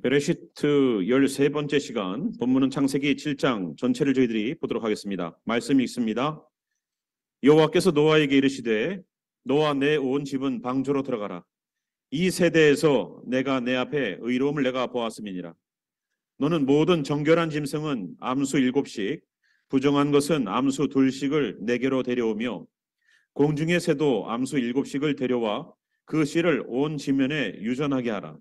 베레시트 13번째 시간, 본문은 창세기 7장 전체를 저희들이 보도록 하겠습니다. 말씀이 있습니다. 여호와께서 노아에게 이르시되 너와 내 온 집은 방주로 들어가라. 이 세대에서 내가 내 앞에 의로움을 내가 보았음이니라. 너는 모든 정결한 짐승은 암수 7씩, 부정한 것은 암수 2씩을 내게로 데려오며 공중의 새도 암수 7씩을 데려와 그 씨를 온 지면에 유전하게 하라.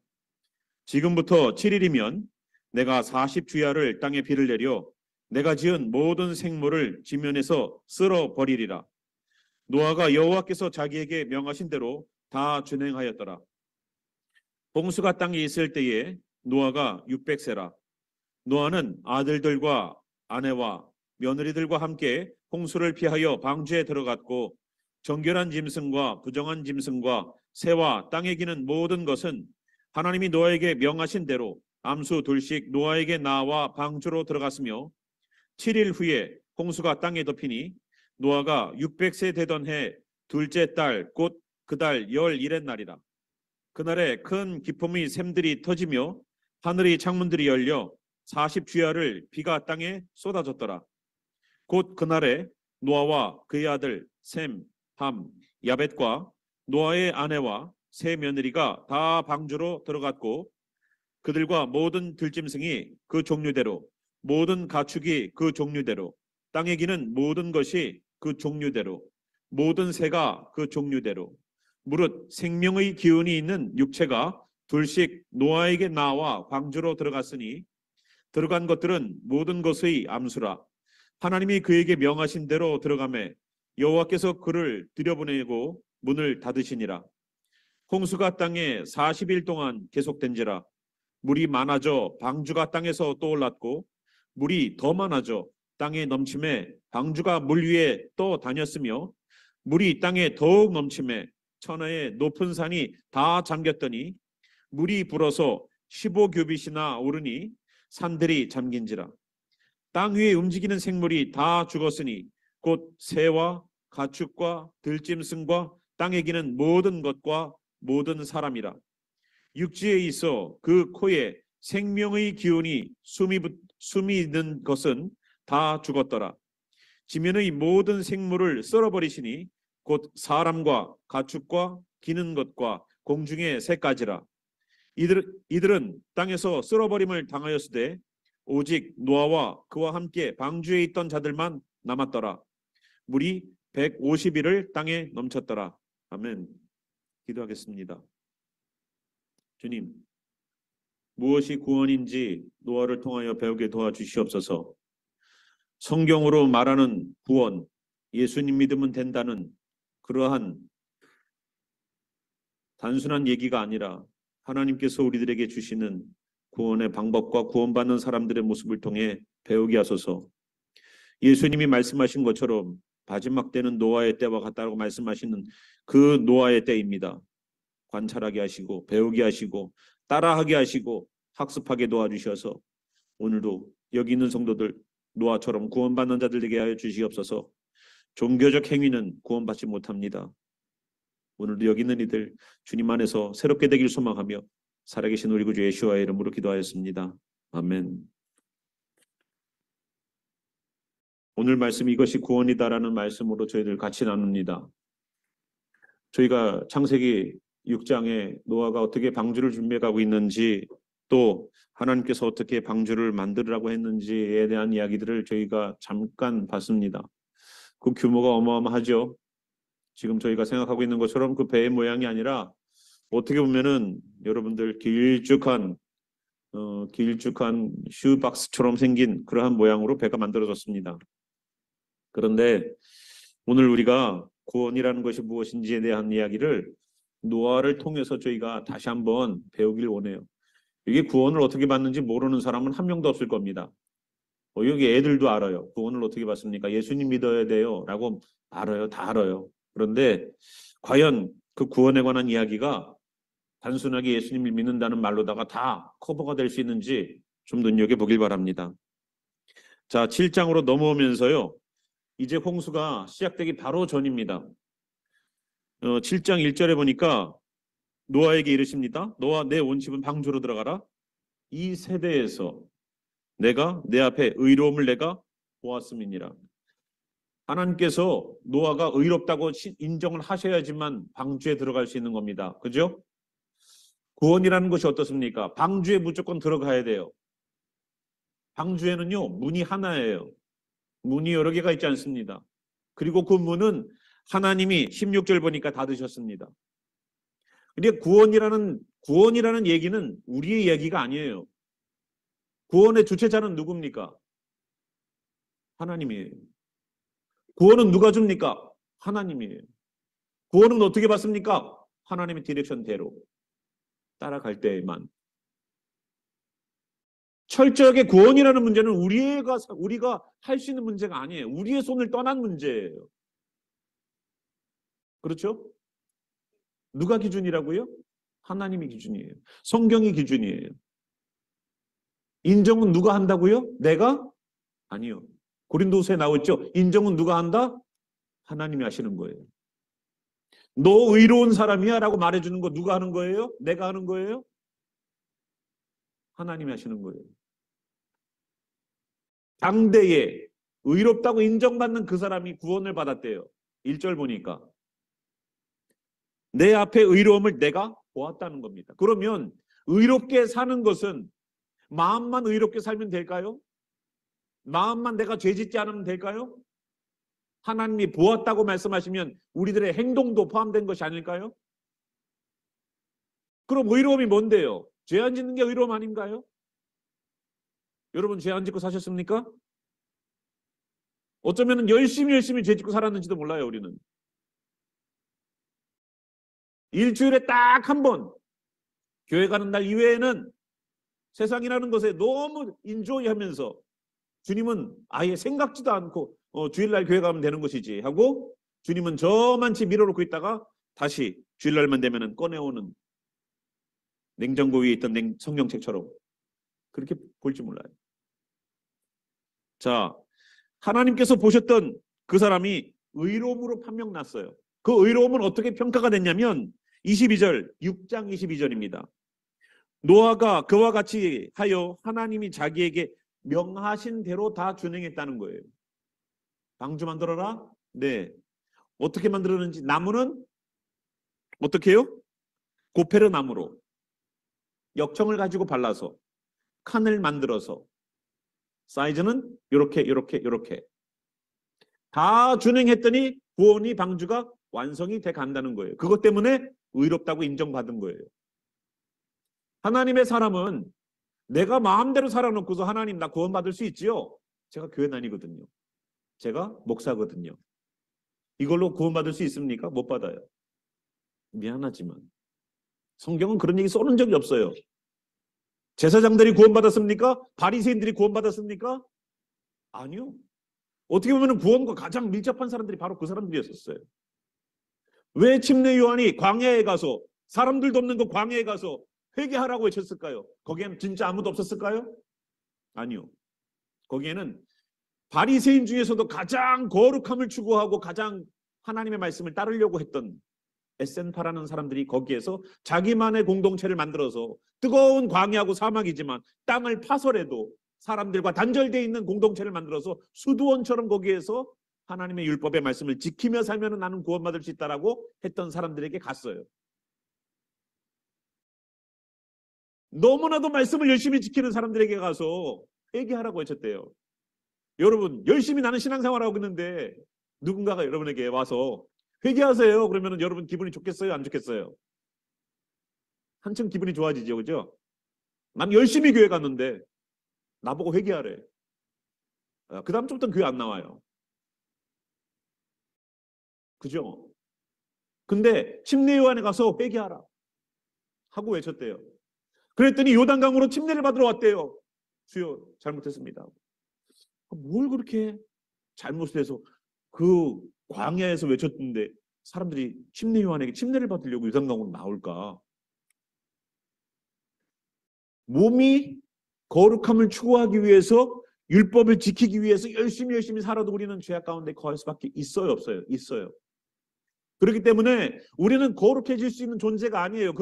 지금부터 7일이면 내가 40주야를 땅에 비를 내려 내가 지은 모든 생물을 지면에서 쓸어 버리리라. 노아가 여호와께서 자기에게 명하신 대로 다 준행하였더라. 홍수가 땅에 있을 때에 노아가 600세라. 노아는 아들들과 아내와 며느리들과 함께 홍수를 피하여 방주에 들어갔고 정결한 짐승과 부정한 짐승과 새와 땅에 기는 모든 것은 하나님이 노아에게 명하신 대로 암수 2씩 노아에게 나와 방주로 들어갔으며 7일 후에 홍수가 땅에 덮이니 노아가 600세 되던 해 둘째 달 곧 그달 11의 날이라. 그날에 큰 기쁨의 샘들이 터지며 하늘의 창문들이 열려 40주야를 비가 땅에 쏟아졌더라. 곧 그날에 노아와 그의 아들 셈, 함, 야벳과 노아의 아내와 세 며느리가 다 방주로 들어갔고 그들과 모든 들짐승이 그 종류대로 모든 가축이 그 종류대로 땅에 기는 모든 것이 그 종류대로 모든 새가 그 종류대로 무릇 생명의 기운이 있는 육체가 2씩 노아에게 나와 방주로 들어갔으니 들어간 것들은 모든 것의 암수라. 하나님이 그에게 명하신 대로 들어가매 여호와께서 그를 들여보내고 문을 닫으시니라. 홍수가 땅에 40일 동안 계속된지라. 물이 많아져 방주가 땅에서 떠올랐고 물이 더 많아져 땅에 넘침에 방주가 물 위에 떠 다녔으며 물이 땅에 더욱 넘침에 천하의 높은 산이 다 잠겼더니 물이 불어서 15규빗이나 오르니 산들이 잠긴지라. 땅 위에 움직이는 생물이 다 죽었으니 곧 새와 가축과 들짐승과 땅에 기는 모든 것과 모든 사람이라. 육지에 있어 그 코에 생명의 기운이 숨이 있는 것은 다 죽었더라. 지면의 모든 생물을 썰어버리시니 곧 사람과 가축과 기는 것과 공중의 새까지라. 이들은 땅에서 썰어버림을 당하였으되 오직 노아와 그와 함께 방주에 있던 자들만 남았더라. 물이 150일을 땅에 넘쳤더라. 아멘. 기도하겠습니다. 주님, 무엇이 구원인지 노아를 통하여 배우게 도와주시옵소서. 성경으로 말하는 구원, 예수님 믿으면 된다는 그러한 단순한 얘기가 아니라 하나님께서 우리들에게 주시는 구원의 방법과 구원받는 사람들의 모습을 통해 배우게 하소서. 예수님이 말씀하신 것처럼 마지막 때는 노아의 때와 같다고 말씀하시는 그 노아의 때입니다. 관찰하게 하시고 배우게 하시고 따라하게 하시고 학습하게 도와주셔서 오늘도 여기 있는 성도들 노아처럼 구원받는 자들 되게 하여 주시옵소서. 종교적 행위는 구원받지 못합니다. 오늘도 여기 있는 이들 주님 안에서 새롭게 되길 소망하며 살아계신 우리 구주 예수와의 이름으로 기도하였습니다. 아멘. 오늘 말씀 이것이 구원이다라는 말씀으로 저희들 같이 나눕니다. 저희가 창세기 6장에 노아가 어떻게 방주를 준비해가고 있는지 또 하나님께서 어떻게 방주를 만들으라고 했는지에 대한 이야기들을 저희가 잠깐 봤습니다. 그 규모가 어마어마하죠. 지금 저희가 생각하고 있는 것처럼 그 배의 모양이 아니라 어떻게 보면은 여러분들 길쭉한 슈박스처럼 생긴 그러한 모양으로 배가 만들어졌습니다. 그런데 오늘 우리가 구원이라는 것이 무엇인지에 대한 이야기를 노아를 통해서 저희가 다시 한번 배우길 원해요. 이게 구원을 어떻게 받는지 모르는 사람은 한 명도 없을 겁니다. 여기 애들도 알아요. 구원을 어떻게 받습니까? 예수님 믿어야 돼요 라고 알아요. 다 알아요. 그런데 과연 그 구원에 관한 이야기가 단순하게 예수님을 믿는다는 말로다가 다 커버가 될 수 있는지 좀 눈여겨보길 바랍니다. 자, 7장으로 넘어오면서요. 이제 홍수가 시작되기 바로 전입니다. 7장 1절에 보니까 노아에게 이르십니다. 너와 내 온 집은 방주로 들어가라. 이 세대에서 내가 내 앞에 의로움을 내가 보았음이니라. 하나님께서 노아가 의롭다고 인정을 하셔야지만 방주에 들어갈 수 있는 겁니다. 그죠? 구원이라는 것이 어떻습니까? 방주에 무조건 들어가야 돼요. 방주에는요, 문이 하나예요. 문이 여러 개가 있지 않습니다. 그리고 그 문은 하나님이 16절 보니까 닫으셨습니다. 근데 구원이라는 얘기는 우리의 얘기가 아니에요. 구원의 주체자는 누굽니까? 하나님이에요. 구원은 누가 줍니까? 하나님이에요. 구원은 어떻게 받습니까? 하나님의 디렉션대로 따라갈 때에만. 철저하게 구원이라는 문제는 우리가 할 수 있는 문제가 아니에요. 우리의 손을 떠난 문제예요. 그렇죠? 누가 기준이라고요? 하나님이 기준이에요. 성경이 기준이에요. 인정은 누가 한다고요? 내가? 아니요. 고린도후서에 나오죠. 인정은 누가 한다? 하나님이 하시는 거예요. 너 의로운 사람이야 라고 말해주는 거 누가 하는 거예요? 내가 하는 거예요? 하나님이 하시는 거예요. 당대에 의롭다고 인정받는 그 사람이 구원을 받았대요. 1절 보니까 내 앞에 의로움을 내가 보았다는 겁니다. 그러면 의롭게 사는 것은 마음만 의롭게 살면 될까요? 마음만 내가 죄짓지 않으면 될까요? 하나님이 보았다고 말씀하시면 우리들의 행동도 포함된 것이 아닐까요? 그럼 의로움이 뭔데요? 죄 안 짓는 게 의로움 아닌가요? 여러분 죄 안 짓고 사셨습니까? 어쩌면 열심히 죄 짓고 살았는지도 몰라요. 우리는 일주일에 딱 한 번 교회 가는 날 이외에는 세상이라는 것에 너무 인조이 하면서 주님은 아예 생각지도 않고 주일날 교회 가면 되는 것이지 하고 주님은 저만치 밀어놓고 있다가 다시 주일날만 되면 꺼내오는 냉장고 위에 있던 성경책처럼 그렇게 볼지 몰라요. 자, 하나님께서 보셨던 그 사람이 의로움으로 판명났어요. 그 의로움은 어떻게 평가가 됐냐면 22절, 6장 22절입니다. 노아가 그와 같이 하여 하나님이 자기에게 명하신 대로 다 준행했다는 거예요. 방주 만들어라? 네. 어떻게 만들었는지 나무는 어떻게 해요? 고페르 나무로 역청을 가지고 발라서 칸을 만들어서 사이즈는 이렇게 다 준행했더니 구원이 방주가 완성이 돼 간다는 거예요. 그것 때문에 의롭다고 인정받은 거예요. 하나님의 사람은 내가 마음대로 살아놓고서 하나님 나 구원받을 수 있지요? 제가 교회 다니거든요. 제가 목사거든요. 이걸로 구원받을 수 있습니까? 못 받아요. 미안하지만 성경은 그런 얘기 써놓은 적이 없어요. 제사장들이 구원받았습니까? 바리새인들이 구원받았습니까? 아니요. 어떻게 보면 구원과 가장 밀접한 사람들이 바로 그 사람들이었어요. 왜 침례 요한이 광야에 가서 사람들도 없는 그 광야에 가서 회개하라고 외쳤을까요? 거기에는 진짜 아무도 없었을까요? 아니요. 거기에는 바리새인 중에서도 가장 거룩함을 추구하고 가장 하나님의 말씀을 따르려고 했던 에센파라는 사람들이 거기에서 자기만의 공동체를 만들어서 뜨거운 광야하고 사막이지만 땅을 파설해도 사람들과 단절되어 있는 공동체를 만들어서 수도원처럼 거기에서 하나님의 율법의 말씀을 지키며 살면 나는 구원받을 수 있다라고 했던 사람들에게 갔어요. 너무나도 말씀을 열심히 지키는 사람들에게 가서 회개하라고 외쳤대요. 여러분 열심히 나는 신앙생활하고 있는데 누군가가 여러분에게 와서 회개하세요. 그러면 여러분 기분이 좋겠어요? 안 좋겠어요? 한층 기분이 좋아지죠. 그죠? 난 열심히 교회 갔는데 나보고 회개하래. 그 다음부터는 교회 안 나와요. 그죠? 근데 침례 요한에 가서 회개하라 하고 외쳤대요. 그랬더니 요단강으로 침례를 받으러 왔대요. 주여 잘못했습니다. 뭘 그렇게 잘못해서 그 광야에서 외쳤는데 사람들이 침례 요한에게 침례를 받으려고 요단강으로 나올까? 몸이 거룩함을 추구하기 위해서 율법을 지키기 위해서 열심히 살아도 우리는 죄악 가운데 거할 수밖에 있어요, 없어요? 있어요. 그렇기 때문에 우리는 거룩해질 수 있는 존재가 아니에요.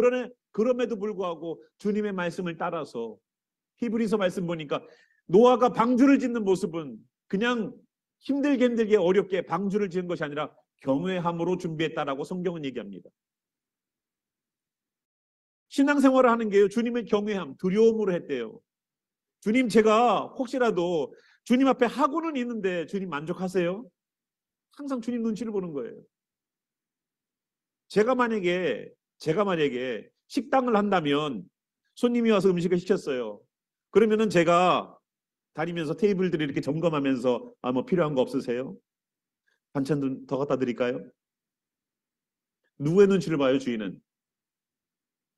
그럼에도 불구하고 주님의 말씀을 따라서 히브리서 말씀 보니까 노아가 방주를 짓는 모습은 그냥 힘들게 어렵게 방주를 지은 것이 아니라 경외함으로 준비했다라고 성경은 얘기합니다. 신앙생활을 하는 게요, 주님의 경외함, 두려움으로 했대요. 주님, 제가 혹시라도 주님 앞에 하고는 있는데 주님 만족하세요? 항상 주님 눈치를 보는 거예요. 제가 만약에 식당을 한다면 손님이 와서 음식을 시켰어요. 그러면은 제가 다니면서 테이블들을 이렇게 점검하면서 뭐 필요한 거 없으세요? 반찬 좀 더 갖다 드릴까요? 누구의 눈치를 봐요, 주인은?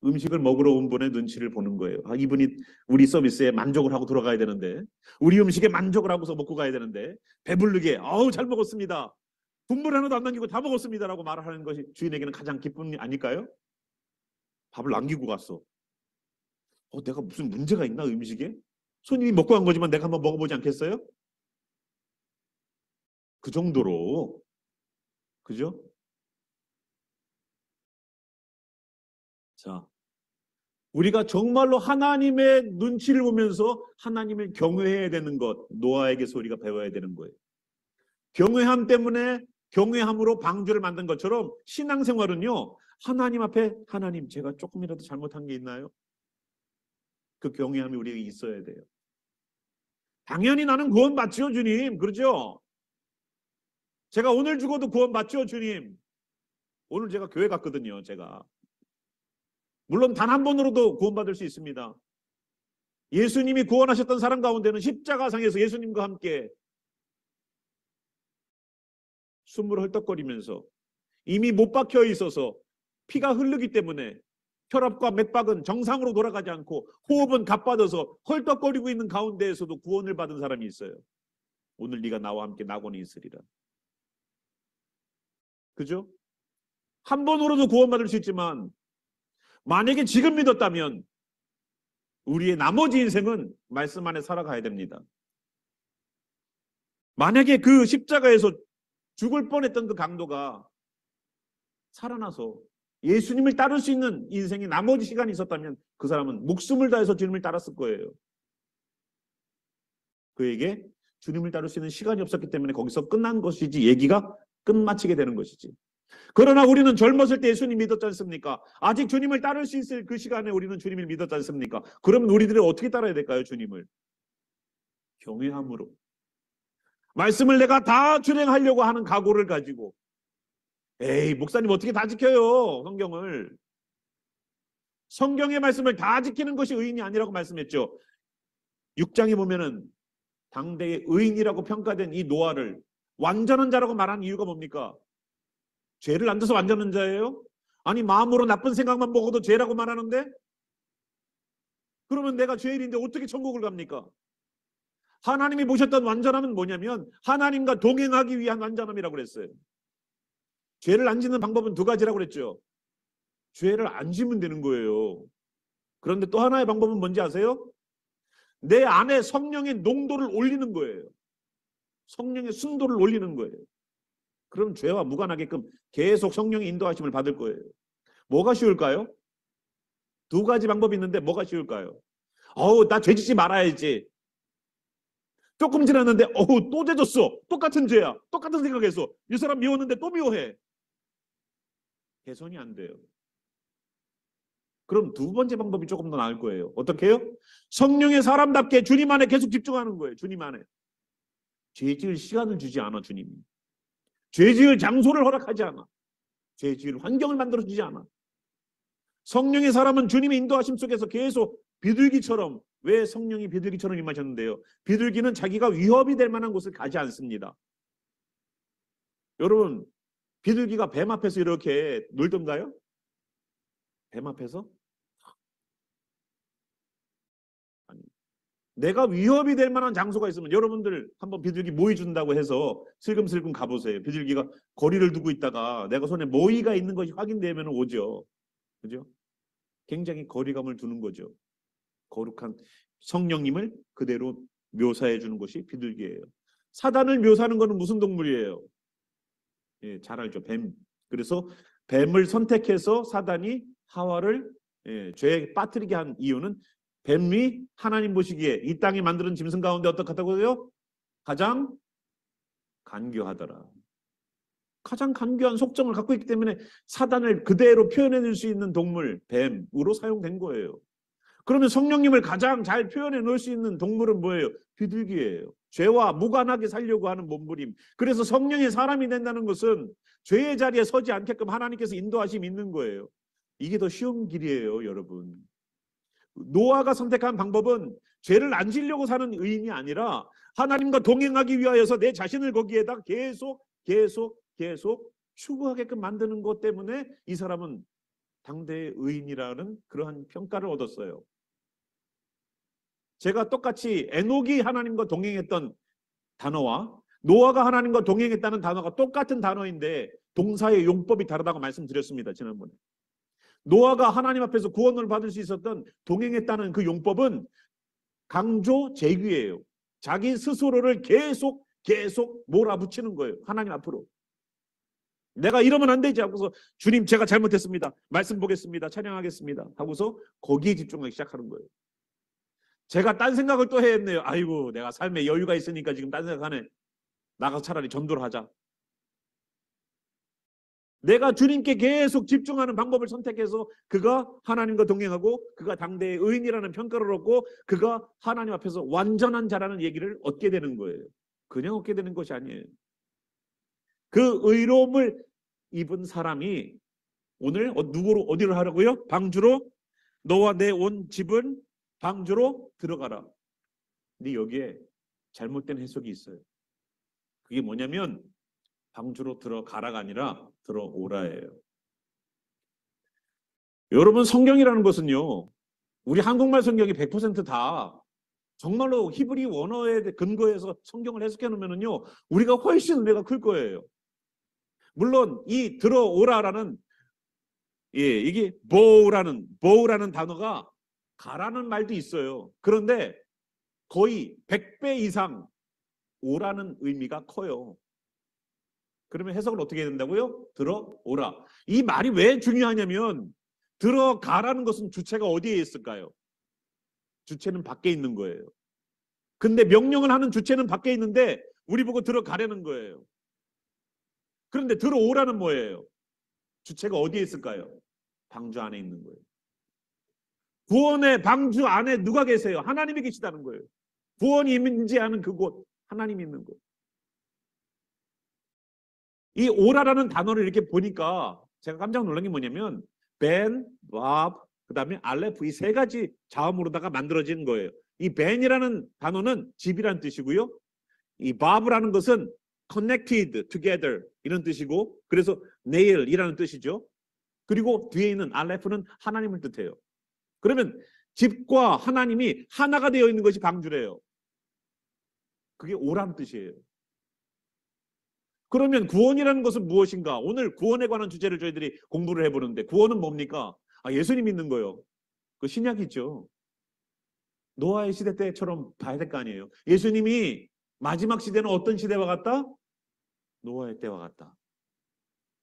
음식을 먹으러 온 분의 눈치를 보는 거예요. 이분이 우리 서비스에 만족을 하고 돌아가야 되는데, 우리 음식에 만족을 하고서 먹고 가야 되는데, 배부르게 아우 잘 먹었습니다, 국물 하나도 안 남기고 다 먹었습니다라고 말하는 것이 주인에게는 가장 기쁨이 아닐까요? 밥을 남기고 갔어. 내가 무슨 문제가 있나 음식에? 손님이 먹고 간 거지만 내가 한번 먹어보지 않겠어요? 그 정도로, 그죠? 자, 우리가 정말로 하나님의 눈치를 보면서 하나님을 경외해야 되는 것, 노아에게서 우리가 배워야 되는 거예요. 경외함 때문에 경외함으로 방주를 만든 것처럼 신앙생활은요, 하나님 앞에 하나님, 제가 조금이라도 잘못한 게 있나요? 그 경외함이 우리에게 있어야 돼요. 당연히 나는 구원 받지요, 주님. 그렇죠? 제가 오늘 죽어도 구원 받지요, 주님. 오늘 제가 교회 갔거든요, 제가. 물론 단 한 번으로도 구원받을 수 있습니다. 예수님이 구원하셨던 사람 가운데는 십자가상에서 예수님과 함께 숨을 헐떡거리면서 이미 못 박혀 있어서 피가 흐르기 때문에 혈압과 맥박은 정상으로 돌아가지 않고 호흡은 가빠져서 헐떡거리고 있는 가운데에서도 구원을 받은 사람이 있어요. 오늘 네가 나와 함께 낙원에 있으리라. 그죠? 한 번으로도 구원받을 수 있지만 만약에 지금 믿었다면 우리의 나머지 인생은 말씀 안에 살아가야 됩니다. 만약에 그 십자가에서 죽을 뻔했던 그 강도가 살아나서 예수님을 따를 수 있는 인생이 나머지 시간이 있었다면 그 사람은 목숨을 다해서 주님을 따랐을 거예요. 그에게 주님을 따를 수 있는 시간이 없었기 때문에 거기서 끝난 것이지, 얘기가 끝마치게 되는 것이지. 그러나 우리는 젊었을 때 예수님 믿었지 않습니까? 아직 주님을 따를 수 있을 그 시간에 우리는 주님을 믿었지 않습니까? 그러면 우리들이 어떻게 따라야 될까요? 주님을 경외함으로, 말씀을 내가 다 준행하려고 하는 각오를 가지고. 에이, 목사님 어떻게 다 지켜요, 성경을. 성경의 말씀을 다 지키는 것이 의인이 아니라고 말씀했죠. 6장에 보면은 당대의 의인이라고 평가된 이 노아를 완전한 자라고 말하는 이유가 뭡니까? 죄를 안 져서 완전한 자예요? 아니, 마음으로 나쁜 생각만 먹어도 죄라고 말하는데? 그러면 내가 죄인인데 어떻게 천국을 갑니까? 하나님이 보셨던 완전함은 뭐냐면 하나님과 동행하기 위한 완전함이라고 그랬어요. 죄를 안 짓는 방법은 두 가지라고 그랬죠. 죄를 안 지면 되는 거예요. 그런데 또 하나의 방법은 뭔지 아세요? 내 안에 성령의 농도를 올리는 거예요. 성령의 순도를 올리는 거예요. 그럼 죄와 무관하게끔 계속 성령의 인도하심을 받을 거예요. 뭐가 쉬울까요? 두 가지 방법이 있는데 뭐가 쉬울까요? 나 죄 짓지 말아야지. 조금 지났는데 또 죄졌어. 똑같은 죄야. 똑같은 생각했어. 이 사람 미웠는데 또 미워해. 개선이 안 돼요. 그럼 두 번째 방법이 조금 더 나을 거예요. 어떻게 해요? 성령의 사람답게 주님 안에 계속 집중하는 거예요. 주님 안에. 죄 지을 시간을 주지 않아, 주님이. 죄 지을 장소를 허락하지 않아. 죄 지을 환경을 만들어주지 않아. 성령의 사람은 주님의 인도하심 속에서 계속 비둘기처럼, 왜 성령이 비둘기처럼 임하셨는데요? 비둘기는 자기가 위협이 될 만한 곳을 가지 않습니다. 여러분, 비둘기가 뱀 앞에서 이렇게 놀던가요? 뱀 앞에서? 아니. 내가 위협이 될 만한 장소가 있으면 여러분들 한번 비둘기 모이 준다고 해서 슬금슬금 가보세요. 비둘기가 거리를 두고 있다가 내가 손에 모이가 있는 것이 확인되면 오죠. 그죠? 굉장히 거리감을 두는 거죠. 거룩한 성령님을 그대로 묘사해 주는 것이 비둘기예요. 사단을 묘사하는 것은 무슨 동물이에요? 예, 잘 알죠. 뱀. 그래서 뱀을 선택해서 사단이 하와를 죄에 빠뜨리게 한 이유는 뱀이 하나님 보시기에 이 땅에 만드는 짐승 가운데 어떻다고요? 가장 간교하더라. 가장 간교한 속성을 갖고 있기 때문에 사단을 그대로 표현해낼 수 있는 동물, 뱀으로 사용된 거예요. 그러면 성령님을 가장 잘 표현해 놓을 수 있는 동물은 뭐예요? 비둘기예요. 죄와 무관하게 살려고 하는 몸부림. 그래서 성령의 사람이 된다는 것은 죄의 자리에 서지 않게끔 하나님께서 인도하심이 있는 거예요. 이게 더 쉬운 길이에요, 여러분. 노아가 선택한 방법은 죄를 안 지려고 사는 의인이 아니라 하나님과 동행하기 위하여서 내 자신을 거기에다 계속 추구하게끔 만드는 것 때문에 이 사람은 당대의 의인이라는 그러한 평가를 얻었어요. 제가 똑같이 에녹이 하나님과 동행했던 단어와 노아가 하나님과 동행했다는 단어가 똑같은 단어인데 동사의 용법이 다르다고 말씀드렸습니다, 지난번에. 노아가 하나님 앞에서 구원을 받을 수 있었던 동행했다는 그 용법은 강조 제귀예요. 자기 스스로를 계속 몰아붙이는 거예요, 하나님 앞으로. 내가 이러면 안 되지 하고서 주님 제가 잘못했습니다, 말씀 보겠습니다, 찬양하겠습니다 하고서 거기에 집중하기 시작하는 거예요. 제가 딴 생각을 또 했네요. 아이고 내가 삶에 여유가 있으니까 지금 딴 생각하네. 나가서 차라리 전도를 하자. 내가 주님께 계속 집중하는 방법을 선택해서 그가 하나님과 동행하고 그가 당대의 의인이라는 평가를 얻고 그가 하나님 앞에서 완전한 자라는 얘기를 얻게 되는 거예요. 그냥 얻게 되는 것이 아니에요. 그 의로움을 입은 사람이 오늘 누구로 어디로 하라고요? 방주로 너와 내 온 집은 방주로 들어가라. 근데 여기에 잘못된 해석이 있어요. 그게 뭐냐면 방주로 들어가라가 아니라 들어오라예요. 여러분 성경이라는 것은요, 우리 한국말 성경이 100%다 정말로 히브리 원어에 근거해서 성경을 해석해 놓으면요 우리가 훨씬 은혜가 클 거예요. 물론 이 들어오라라는 이게 보우라는 단어가 가라는 말도 있어요. 그런데 거의 100배 이상 오라는 의미가 커요. 그러면 해석을 어떻게 해야 된다고요? 들어오라. 이 말이 왜 중요하냐면 들어가라는 것은 주체가 어디에 있을까요? 주체는 밖에 있는 거예요. 근데 명령을 하는 주체는 밖에 있는데 우리 보고 들어가라는 거예요. 그런데 들어오라는 뭐예요? 주체가 어디에 있을까요? 방주 안에 있는 거예요. 구원의 방주 안에 누가 계세요? 하나님이 계시다는 거예요. 구원이 임재하는 그곳, 하나님이 있는 곳. 이 오라라는 단어를 이렇게 보니까 제가 깜짝 놀란 게 뭐냐면 벤, 밥, 그 다음에 알레프 이 세 가지 자음으로다가 만들어진 거예요. 이 벤이라는 단어는 집이라는 뜻이고요. 이 밥이라는 것은 connected together 이런 뜻이고 그래서 nail이라는 뜻이죠. 그리고 뒤에 있는 알레프는 하나님을 뜻해요. 그러면 집과 하나님이 하나가 되어 있는 것이 방주래요. 그게 오라는 뜻이에요. 그러면 구원이라는 것은 무엇인가? 오늘 구원에 관한 주제를 저희들이 공부를 해보는데 구원은 뭡니까? 예수님 믿는 거요. 그 신약이죠. 노아의 시대 때처럼 봐야 될 거 아니에요. 예수님이 마지막 시대는 어떤 시대와 같다? 노아의 때와 같다.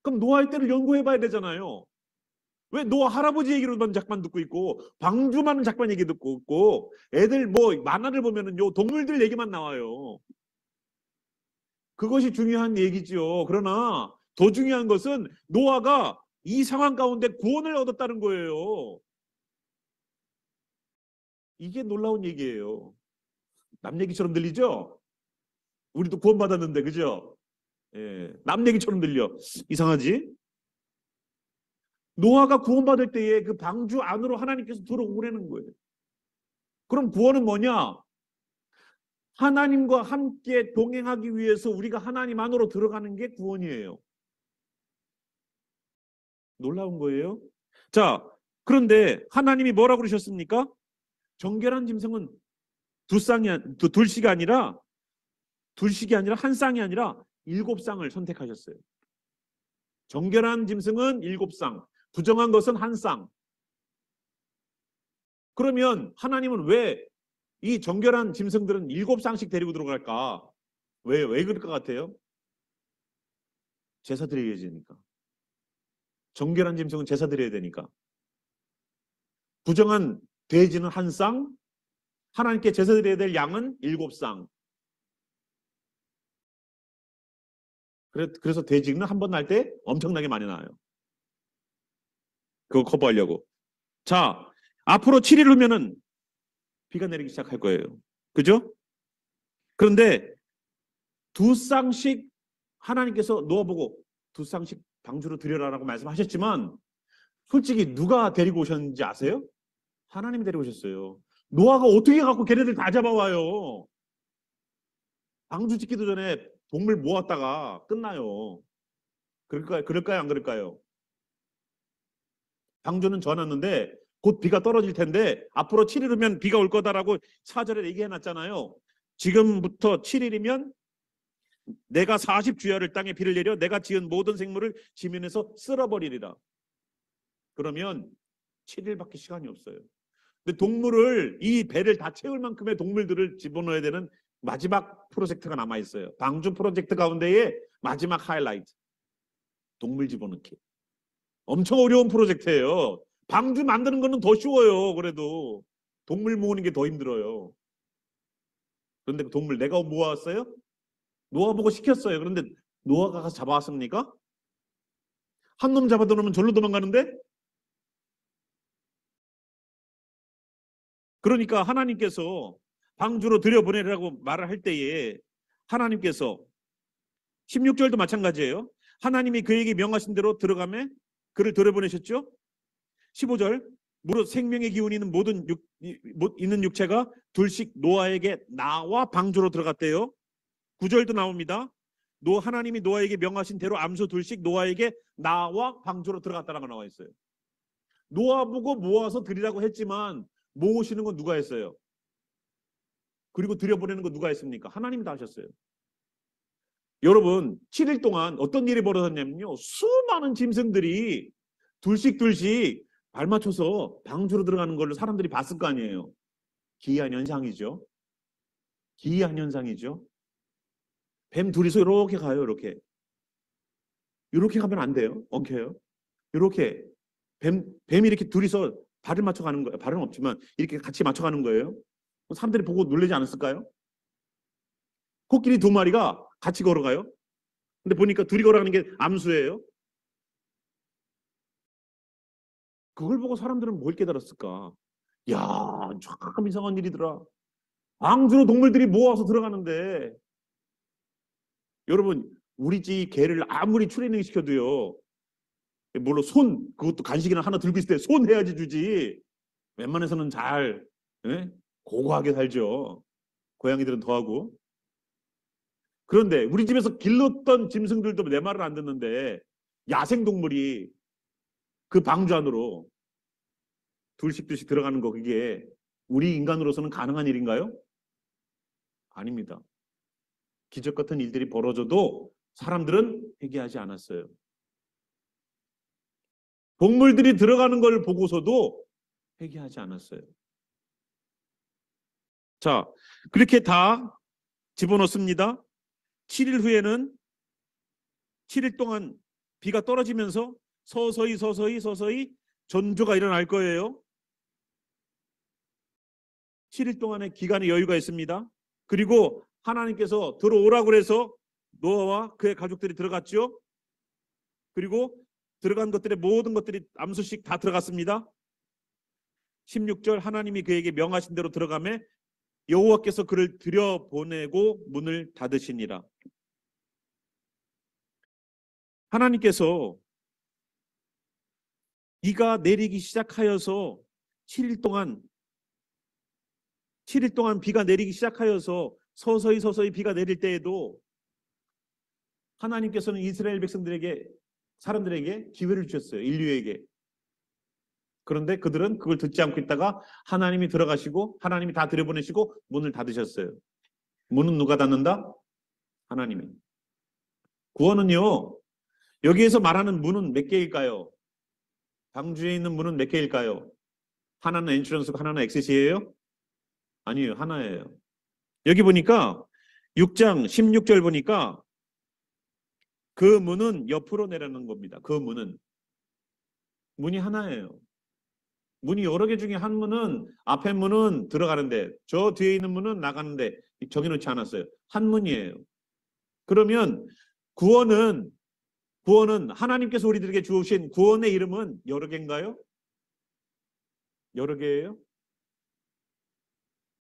그럼 노아의 때를 연구해 봐야 되잖아요. 왜 노아 할아버지 얘기로만 잠깐 듣고 있고 방주만 잠깐 얘기 듣고 있고 애들 만화를 보면은요 동물들 얘기만 나와요. 그것이 중요한 얘기죠. 그러나 더 중요한 것은 노아가 이 상황 가운데 구원을 얻었다는 거예요. 이게 놀라운 얘기예요. 남 얘기처럼 들리죠? 우리도 구원받았는데 그죠? 남 얘기처럼 들려. 이상하지? 노아가 구원받을 때에 그 방주 안으로 하나님께서 들어오라는 거예요. 그럼 구원은 뭐냐? 하나님과 함께 동행하기 위해서 우리가 하나님 안으로 들어가는 게 구원이에요. 놀라운 거예요. 자, 그런데 하나님이 뭐라고 그러셨습니까? 정결한 짐승은 둘씩이 아니라 한 쌍이 아니라 7쌍을 선택하셨어요. 정결한 짐승은 7쌍, 부정한 것은 한 쌍. 그러면 하나님은 왜 이 정결한 짐승들은 7쌍씩 데리고 들어갈까? 왜 그럴 것 같아요? 제사 드려야 되니까. 정결한 짐승은 제사 드려야 되니까. 부정한 돼지는 한 쌍, 하나님께 제사 드려야 될 양은 7쌍. 그래서 돼지는 한 번 날 때 엄청나게 많이 나와요. 그거 커버하려고. 자, 앞으로 7일 후면은 비가 내리기 시작할 거예요. 그죠? 그런데 2쌍씩 하나님께서 노아보고 2쌍씩 방주로 드려라라고 말씀하셨지만 솔직히 누가 데리고 오셨는지 아세요? 하나님이 데리고 오셨어요. 노아가 어떻게 갖고 걔네들 다 잡아와요? 방주 짓기도 전에 동물 모았다가 끝나요. 그럴까요? 안 그럴까요? 방주는 져놨는데 곧 비가 떨어질 텐데 앞으로 7일 후면 비가 올 거다라고 4절에 얘기해놨잖아요. 지금부터 7일이면 내가 40주야를 땅에 비를 내려 내가 지은 모든 생물을 지면에서 쓸어버리리라. 그러면 7일밖에 시간이 없어요. 근데 동물을 이 배를 다 채울 만큼의 동물들을 집어넣어야 되는 마지막 프로젝트가 남아 있어요. 방주 프로젝트 가운데의 마지막 하이라이트. 동물 집어넣기. 엄청 어려운 프로젝트예요. 방주 만드는 거는 더 쉬워요. 그래도 동물 모으는 게 더 힘들어요. 그런데 그 동물 내가 모았어요? 노아 보고 시켰어요. 그런데 노아가 가서 잡아왔습니까? 한 놈 잡아다 놓으면 절로 도망가는데? 그러니까 하나님께서 방주로 들여보내라고 말을 할 때에 하나님께서 16절도 마찬가지예요. 하나님이 그에게 명하신 대로 들어가매 그를 들여보내셨죠. 15절 무릇 생명의 기운이 있는 있는 육체가 둘씩 노아에게 나와 방주로 들어갔대요. 9절도 나옵니다. 하나님이 노아에게 명하신 대로 암소 둘씩 노아에게 나와 방주로 들어갔다라고 나와 있어요. 노아 보고 모아서 드리라고 했지만 모으시는 건 누가 했어요? 그리고 들여보내는 건 누가 했습니까? 하나님이 다 하셨어요. 여러분 7일 동안 어떤 일이 벌어졌냐면요. 수많은 짐승들이 둘씩 발 맞춰서 방주로 들어가는 걸로 사람들이 봤을 거 아니에요. 기이한 현상이죠. 기이한 현상이죠. 뱀 둘이서 이렇게 가요. 이렇게 가면 안 돼요. 엉켜요. 이렇게 뱀이 이렇게 둘이서 발을 맞춰가는 거예요. 발은 없지만 이렇게 같이 맞춰가는 거예요. 사람들이 보고 놀라지 않았을까요? 코끼리 2마리가 같이 걸어가요. 근데 보니까 둘이 걸어가는 게 암수예요. 그걸 보고 사람들은 뭘 깨달았을까? 야, 참 이상한 일이더라. 방주로 동물들이 모아서 들어가는데 여러분 우리 집 개를 아무리 트레이닝 시켜도요. 물론 그것도 간식이나 하나 들고 있을 때 손 해야지 주지. 웬만해서는 잘 고고하게 살죠. 고양이들은 더하고. 그런데 우리 집에서 길렀던 짐승들도 내 말을 안 듣는데 야생동물이 그 방주 안으로 둘씩 들어가는 거 그게 우리 인간으로서는 가능한 일인가요? 아닙니다. 기적 같은 일들이 벌어져도 사람들은 회개하지 않았어요. 동물들이 들어가는 걸 보고서도 회개하지 않았어요. 자, 그렇게 다 집어넣습니다. 7일 후에는 7일 동안 비가 떨어지면서 서서히 전조가 일어날 거예요. 7일 동안의 기간의 여유가 있습니다. 그리고 하나님께서 들어오라고 해서 노아와 그의 가족들이 들어갔죠. 그리고 들어간 것들의 모든 것들이 암수씩 다 들어갔습니다. 16절 하나님이 그에게 명하신 대로 들어가매 여호와께서 그를 들여보내고 문을 닫으시니라. 하나님께서 비가 내리기 시작하여서 7일 동안 비가 내리기 시작하여서 서서히 비가 내릴 때에도 하나님께서는 이스라엘 사람들에게 기회를 주셨어요. 인류에게. 그런데 그들은 그걸 듣지 않고 있다가 하나님이 들어가시고 하나님이 다 들여보내시고 문을 닫으셨어요. 문은 누가 닫는다? 하나님이. 구원은요. 여기에서 말하는 문은 몇 개일까요? 방주에 있는 문은 몇 개일까요? 하나는 엔트런스고 하나는 엑시트예요? 아니에요. 하나예요. 여기 보니까 6장 16절 보니까 그 문은 옆으로 내려는 겁니다. 그 문이 하나예요. 문이 여러 개 중에 한 문은 앞에 문은 들어가는데 저 뒤에 있는 문은 나가는데 정해놓지 않았어요. 한 문이에요. 그러면 구원은 하나님께서 우리들에게 주신 구원의 이름은 여러 개인가요? 여러 개예요?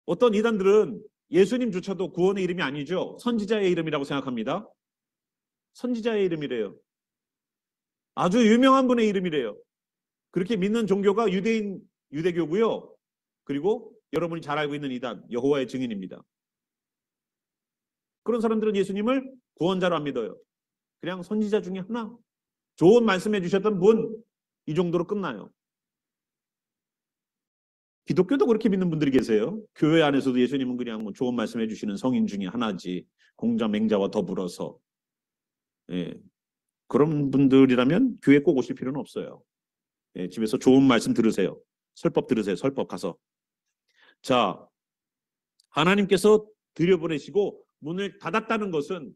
어떤 이단들은 예수님조차도 구원의 이름이 아니죠. 선지자의 이름이라고 생각합니다. 선지자의 이름이래요. 아주 유명한 분의 이름이래요. 그렇게 믿는 종교가 유대교고요. 그리고 여러분이 잘 알고 있는 이단, 여호와의 증인입니다. 그런 사람들은 예수님을 구원자로 안 믿어요. 그냥 선지자 중에 하나. 좋은 말씀해 주셨던 분, 이 정도로 끝나요. 기독교도 그렇게 믿는 분들이 계세요. 교회 안에서도 예수님은 그냥 뭐 좋은 말씀해 주시는 성인 중에 하나지. 공자 맹자와 더불어서. 예. 그런 분들이라면 교회 꼭 오실 필요는 없어요. 예, 집에서 좋은 말씀 들으세요. 설법 들으세요. 설법 가서. 자, 하나님께서 들여보내시고 문을 닫았다는 것은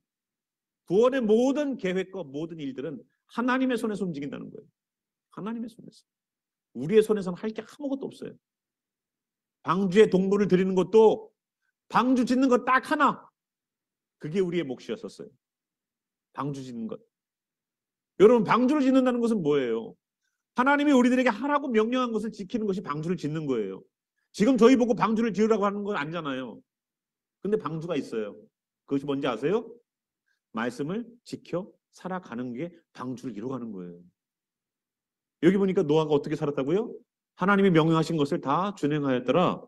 구원의 모든 계획과 모든 일들은 하나님의 손에서 움직인다는 거예요. 하나님의 손에서. 우리의 손에서는 할 게 아무것도 없어요. 방주에 동물을 드리는 것도 방주 짓는 것 딱 하나. 그게 우리의 몫이었었어요. 방주 짓는 것. 여러분, 방주를 짓는다는 것은 뭐예요? 하나님이 우리들에게 하라고 명령한 것을 지키는 것이 방주를 짓는 거예요. 지금 저희 보고 방주를 지으라고 하는 건 아니잖아요. 근데 방주가 있어요. 그것이 뭔지 아세요? 말씀을 지켜 살아가는 게 방주를 이루어가는 거예요. 여기 보니까 노아가 어떻게 살았다고요? 하나님이 명령하신 것을 다 준행하였더라.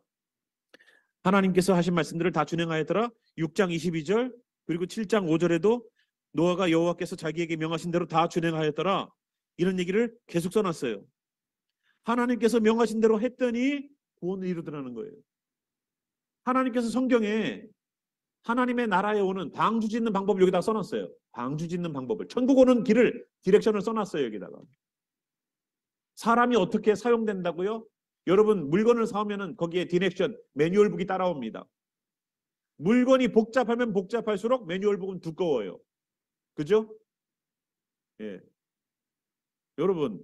하나님께서 하신 말씀들을 다 준행하였더라. 6장 22절 그리고 7장 5절에도 노아가 여호와께서 자기에게 명하신 대로 다 준행하였더라. 이런 얘기를 계속 써놨어요. 하나님께서 명하신 대로 했더니 구원을 이루더라는 거예요. 하나님께서 성경에 하나님의 나라에 오는 방주 짓는 방법을 여기다 써놨어요. 방주 짓는 방법을. 천국 오는 길을 디렉션을 써놨어요. 여기다가. 사람이 어떻게 사용된다고요? 여러분 물건을 사오면은 거기에 디렉션, 매뉴얼북이 따라옵니다. 물건이 복잡하면 복잡할수록 매뉴얼북은 두꺼워요. 그죠? 예. 여러분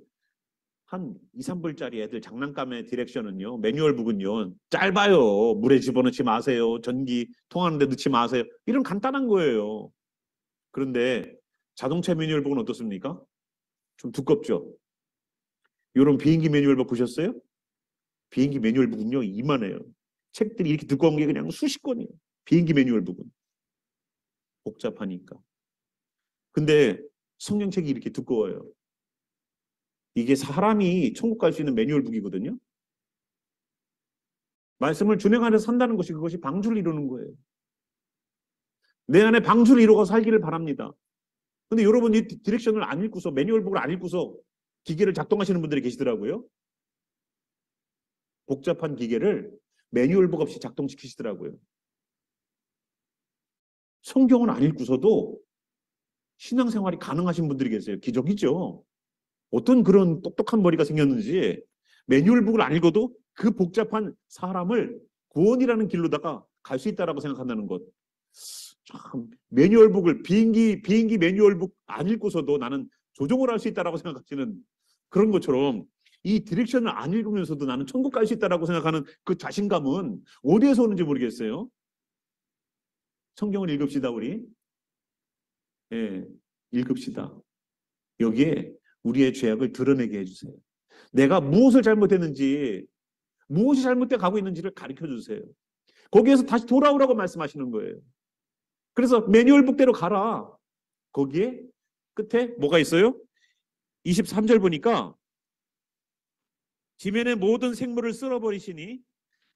한 2, 3불짜리 애들 장난감의 디렉션은요. 매뉴얼북은요. 짧아요. 물에 집어넣지 마세요. 전기 통하는 데 넣지 마세요. 이런 간단한 거예요. 그런데 자동차 매뉴얼북은 어떻습니까? 좀 두껍죠? 이런 비행기 매뉴얼북 보셨어요? 비행기 매뉴얼북은요. 이만해요. 책들이 이렇게 두꺼운 게 그냥 수십 권이에요. 비행기 매뉴얼북은. 복잡하니까. 근데 성경책이 이렇게 두꺼워요. 이게 사람이 천국 갈 수 있는 매뉴얼북이거든요. 말씀을 준행하면서 산다는 것이 그것이 방주를 이루는 거예요. 내 안에 방주를 이루고 살기를 바랍니다. 근데 여러분 이 디렉션을 안 읽고서 매뉴얼북을 안 읽고서 기계를 작동하시는 분들이 계시더라고요. 복잡한 기계를 매뉴얼북 없이 작동시키시더라고요. 성경을 안 읽고서도 신앙생활이 가능하신 분들이 계세요. 기적이죠. 어떤 그런 똑똑한 머리가 생겼는지 매뉴얼북을 안 읽어도 그 복잡한 사람을 구원이라는 길로다가 갈 수 있다라고 생각한다는 것. 참 매뉴얼북을 비행기 매뉴얼북 안 읽고서도 나는 조종을 할 수 있다라고 생각하시는 그런 것처럼 이 디렉션을 안 읽으면서도 나는 천국 갈 수 있다라고 생각하는 그 자신감은 어디에서 오는지 모르겠어요. 성경을 읽읍시다 우리. 예, 읽읍시다. 여기에 우리의 죄악을 드러내게 해주세요. 내가 무엇을 잘못했는지 무엇이 잘못돼 가고 있는지를 가르쳐 주세요. 거기에서 다시 돌아오라고 말씀하시는 거예요. 그래서 매뉴얼북대로 가라. 거기에 끝에 뭐가 있어요? 23절 보니까 지면의 모든 생물을 쓸어버리시니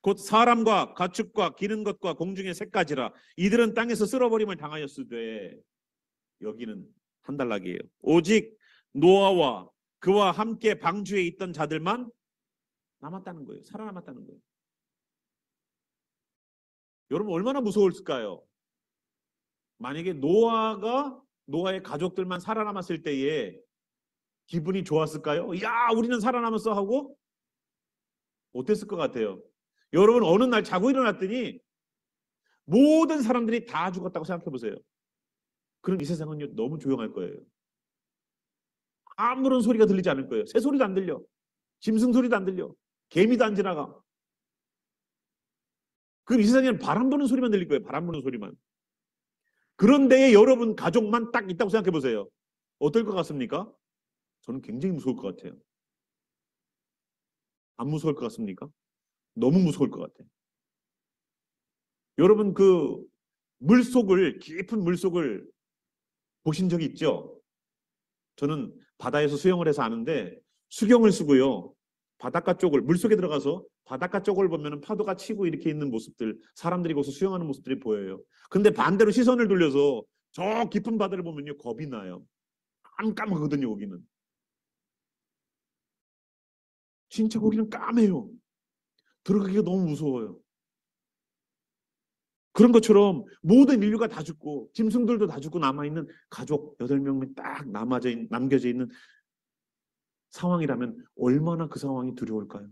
곧 사람과 가축과 기는 것과 공중의 새까지라 이들은 땅에서 쓸어버림을 당하였으되 여기는 한 단락이에요. 오직 노아와 그와 함께 방주에 있던 자들만 남았다는 거예요. 살아남았다는 거예요. 여러분 얼마나 무서웠을까요? 만약에 노아의 가족들만 살아남았을 때에 기분이 좋았을까요? 야, 우리는 살아남았어 하고 어땠을 것 같아요? 여러분 어느 날 자고 일어났더니 모든 사람들이 다 죽었다고 생각해 보세요. 그럼 이 세상은 너무 조용할 거예요. 아무런 소리가 들리지 않을 거예요. 새 소리도 안 들려. 짐승 소리도 안 들려. 개미도 안 지나가. 그럼 이 세상에는 바람 부는 소리만 들릴 거예요. 바람 부는 소리만. 그런 데에 여러분 가족만 딱 있다고 생각해 보세요. 어떨 것 같습니까? 저는 굉장히 무서울 것 같아요. 안 무서울 것 같습니까? 너무 무서울 것 같아요. 여러분 그 물속을, 깊은 물속을 보신 적이 있죠? 저는 바다에서 수영을 해서 아는데 수경을 쓰고요. 바닷가 쪽을, 물속에 들어가서 바닷가 쪽을 보면 파도가 치고 이렇게 있는 모습들, 사람들이 거기서 수영하는 모습들이 보여요. 근데 반대로 시선을 돌려서 저 깊은 바다를 보면요, 겁이 나요. 깜깜하거든요, 거기는. 진짜 거기는 까매요. 들어가기가 너무 무서워요. 그런 것처럼 모든 인류가 다 죽고 짐승들도 다 죽고 남아있는 가족 8명이 딱 남겨져 있는 상황이라면 얼마나 그 상황이 두려울까요?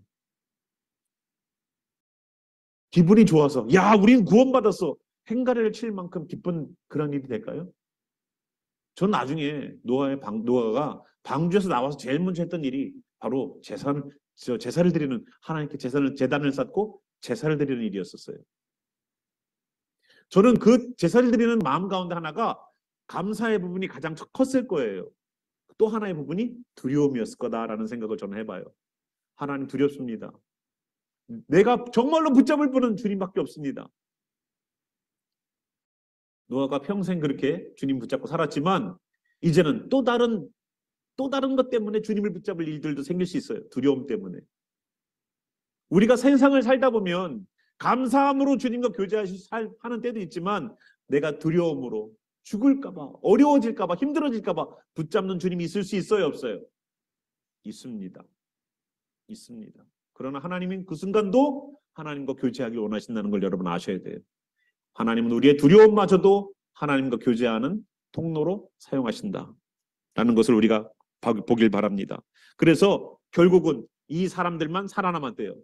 기분이 좋아서 야 우린 구원받았어 행가래를 칠 만큼 기쁜 그런 일이 될까요? 전 나중에 노아가 방주에서 나와서 제일 먼저 했던 일이 바로 제사를 드리는, 하나님께 제단을 쌓고 제사를 드리는 일이었었어요. 저는 그 제사를 드리는 마음 가운데 하나가 감사의 부분이 가장 컸을 거예요. 또 하나의 부분이 두려움이었을 거다라는 생각을 저는 해봐요. 하나님 두렵습니다. 내가 정말로 붙잡을 분은 주님밖에 없습니다. 노아가 평생 그렇게 주님 붙잡고 살았지만 이제는 또 다른 것 때문에 주님을 붙잡을 일들도 생길 수 있어요. 두려움 때문에. 우리가 세상을 살다 보면 감사함으로 주님과 교제하는 때도 있지만 내가 두려움으로 죽을까봐, 어려워질까봐, 힘들어질까봐 붙잡는 주님이 있을 수 있어요, 없어요? 있습니다. 있습니다. 그러나 하나님은 그 순간도 하나님과 교제하길 원하신다는 걸 여러분 아셔야 돼요. 하나님은 우리의 두려움마저도 하나님과 교제하는 통로로 사용하신다 라는 것을 우리가 보길 바랍니다. 그래서 결국은 이 사람들만 살아남았대요.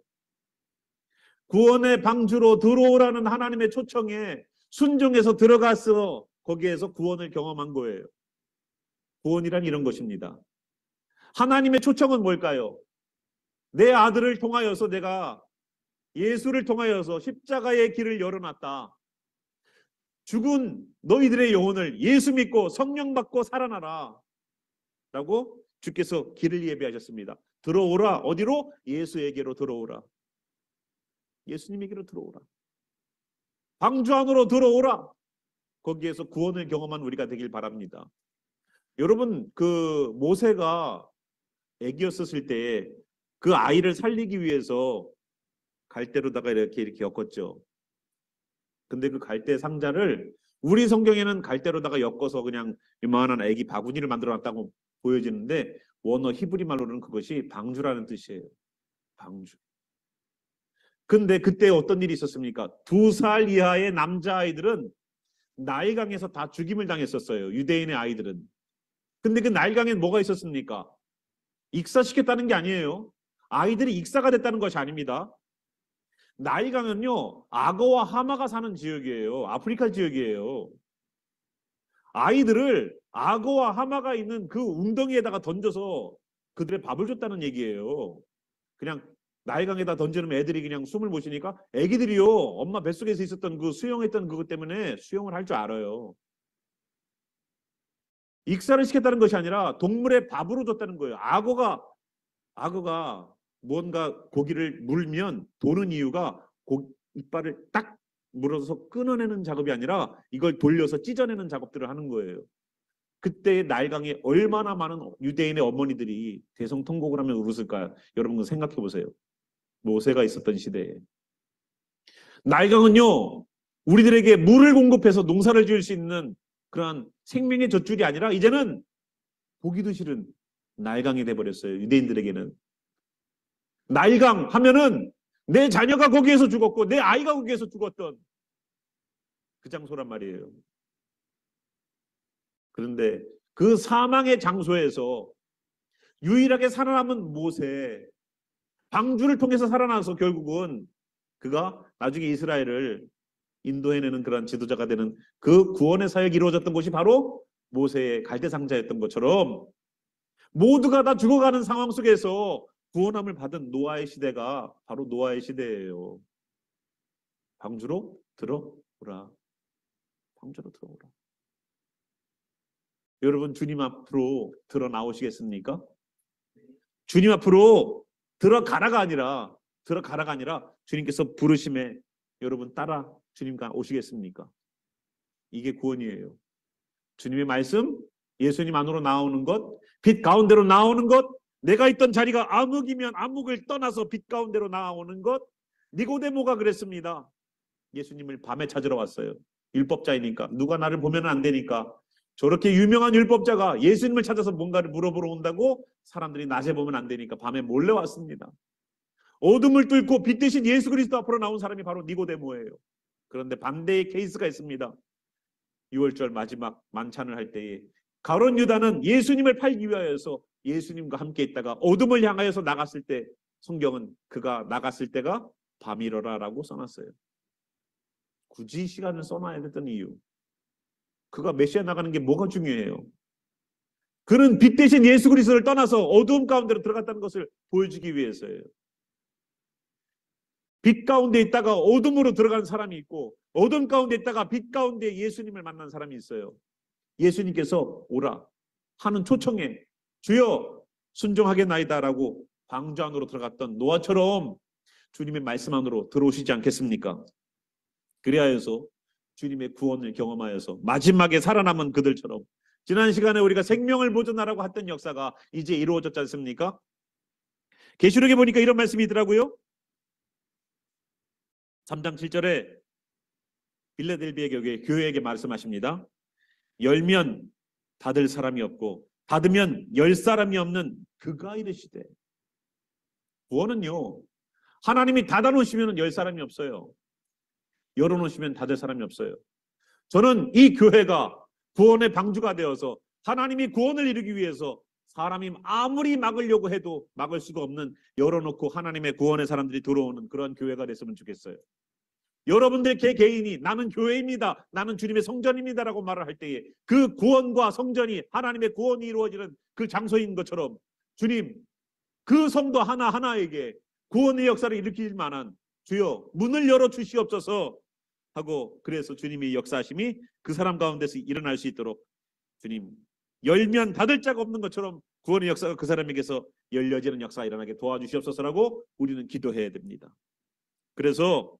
구원의 방주로 들어오라는 하나님의 초청에 순종해서 들어가서 거기에서 구원을 경험한 거예요. 구원이란 이런 것입니다. 하나님의 초청은 뭘까요? 내 아들을 통하여서 내가 예수를 통하여서 십자가의 길을 열어놨다. 죽은 너희들의 영혼을 예수 믿고 성령 받고 살아나라 라고 주께서 길을 예비하셨습니다. 들어오라. 어디로? 예수에게로 들어오라. 예수님에게로 들어오라. 방주 안으로 들어오라. 거기에서 구원을 경험한 우리가 되길 바랍니다. 여러분 그 모세가 애기였었을 때 그 아이를 살리기 위해서 갈대로다가 이렇게 엮었죠. 근데 그 갈대 상자를 우리 성경에는 갈대로다가 엮어서 그냥 이만한 애기 바구니를 만들어놨다고 보여지는데 원어 히브리 말로는 그것이 방주라는 뜻이에요. 방주. 근데 그때 어떤 일이 있었습니까? 2살 이하의 남자아이들은 나일강에서 다 죽임을 당했었어요. 유대인의 아이들은. 근데 그 나일강엔 뭐가 있었습니까? 익사시켰다는 게 아니에요. 아이들이 익사가 됐다는 것이 아닙니다. 나일강은요, 악어와 하마가 사는 지역이에요. 아프리카 지역이에요. 아이들을 악어와 하마가 있는 그 웅덩이에다가 던져서 그들의 밥을 줬다는 얘기예요. 그냥 나일강에다 던지면 애들이 그냥 숨을 못 쉬니까 애기들이요, 엄마 뱃속에서 있었던 그 수영했던 그것 때문에 수영을 할 줄 알아요. 익사를 시켰다는 것이 아니라 동물의 밥으로 줬다는 거예요. 악어가 뭔가 고기를 물면 도는 이유가 이빨을 딱 물어서 끊어내는 작업이 아니라 이걸 돌려서 찢어내는 작업들을 하는 거예요. 그때 나일강에 얼마나 많은 유대인의 어머니들이 대성통곡을 하면 울었을까요? 여러분 생각해 보세요. 모세가 있었던 시대에. 나일강은요, 우리들에게 물을 공급해서 농사를 지을 수 있는 그러한 생명의 젖줄이 아니라 이제는 보기도 싫은 나일강이 돼버렸어요. 유대인들에게는. 나일강 하면은 내 자녀가 거기에서 죽었고 내 아이가 거기에서 죽었던 그 장소란 말이에요. 그런데 그 사망의 장소에서 유일하게 살아남은 모세, 방주를 통해서 살아나서 결국은 그가 나중에 이스라엘을 인도해내는 그런 지도자가 되는 그 구원의 사역이 이루어졌던 곳이 바로 모세의 갈대상자였던 것처럼 모두가 다 죽어가는 상황 속에서 구원함을 받은 노아의 시대가 바로 노아의 시대예요. 방주로 들어오라. 방주로 들어오라. 여러분 주님 앞으로 들어 나오시겠습니까? 주님 앞으로 들어가라가 아니라 주님께서 부르심에 여러분 따라 주님과 오시겠습니까? 이게 구원이에요. 주님의 말씀, 예수님 안으로 나오는 것, 빛 가운데로 나오는 것, 내가 있던 자리가 암흑이면 암흑을 떠나서 빛 가운데로 나오는 것. 니고데모가 그랬습니다. 예수님을 밤에 찾으러 왔어요. 율법자이니까 누가 나를 보면 안 되니까. 저렇게 유명한 율법자가 예수님을 찾아서 뭔가를 물어보러 온다고 사람들이 낮에 보면 안 되니까 밤에 몰래 왔습니다. 어둠을 뚫고 빛 대신 예수 그리스도 앞으로 나온 사람이 바로 니고데모예요. 그런데 반대의 케이스가 있습니다. 6월절 마지막 만찬을 할 때에 가룟 유다는 예수님을 팔기 위하여서 예수님과 함께 있다가 어둠을 향하여서 나갔을 때 성경은 그가 나갔을 때가 밤이러라라고 써놨어요. 굳이 시간을 써놔야 됐던 이유. 그가 메시아 나가는 게 뭐가 중요해요? 그는 빛 대신 예수 그리스도를 떠나서 어두움 가운데로 들어갔다는 것을 보여주기 위해서예요. 빛 가운데 있다가 어둠으로 들어간 사람이 있고 어둠 가운데 있다가 빛 가운데 예수님을 만난 사람이 있어요. 예수님께서 오라 하는 초청에 주여 순종하겠나이다라고 방주 안으로 들어갔던 노아처럼 주님의 말씀 안으로 들어오시지 않겠습니까? 그리하여서 주님의 구원을 경험하여서 마지막에 살아남은 그들처럼 지난 시간에 우리가 생명을 보존하라고 했던 역사가 이제 이루어졌지 않습니까? 계시록에 보니까 이런 말씀이 있더라고요. 3장 7절에 빌라델비아 교회에게 말씀하십니다. 열면 닫을 사람이 없고 닫으면 열 사람이 없는 그가 이르시되. 구원은요, 하나님이 닫아놓으시면 열 사람이 없어요. 열어놓으시면 닫을 사람이 없어요. 저는 이 교회가 구원의 방주가 되어서 하나님이 구원을 이루기 위해서 사람이 아무리 막으려고 해도 막을 수가 없는, 열어놓고 하나님의 구원의 사람들이 들어오는 그런 교회가 됐으면 좋겠어요. 여러분들 개개인이 나는 교회입니다, 나는 주님의 성전입니다라고 말을 할 때에 그 구원과 성전이 하나님의 구원이 이루어지는 그 장소인 것처럼 주님 그 성도 하나하나에게 구원의 역사를 일으킬 만한 주여 문을 열어 주시옵소서 하고, 그래서 주님의 역사하심이 그 사람 가운데서 일어날 수 있도록 주님 열면 닫을 자가 없는 것처럼 구원의 역사가 그 사람에게서 열려지는 역사가 일어나게 도와주시옵소서라고 우리는 기도해야 됩니다. 그래서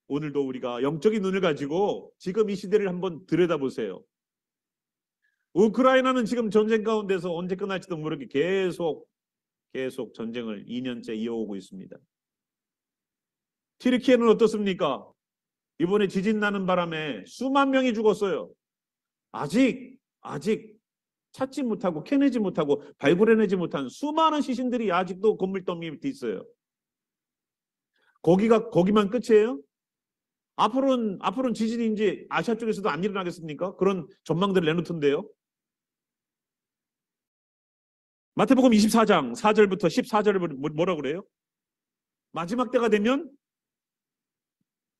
오늘도 우리가 영적인 눈을 가지고 지금 이 시대를 한번 들여다보세요. 우크라이나는 지금 전쟁 가운데서 언제 끝날지도 모르게 계속 전쟁을 2년째 이어오고 있습니다. 튀르키예는 어떻습니까? 이번에 지진 나는 바람에 수만 명이 죽었어요. 아직 찾지 못하고 캐내지 못하고 발굴해내지 못한 수많은 시신들이 아직도 건물더미 밑에 있어요. 거기만 끝이에요? 앞으로는 지진이 이제 아시아 쪽에서도 안 일어나겠습니까? 그런 전망들을 내놓던데요. 마태복음 24장 4절부터 14절을 뭐라고 그래요? 마지막 때가 되면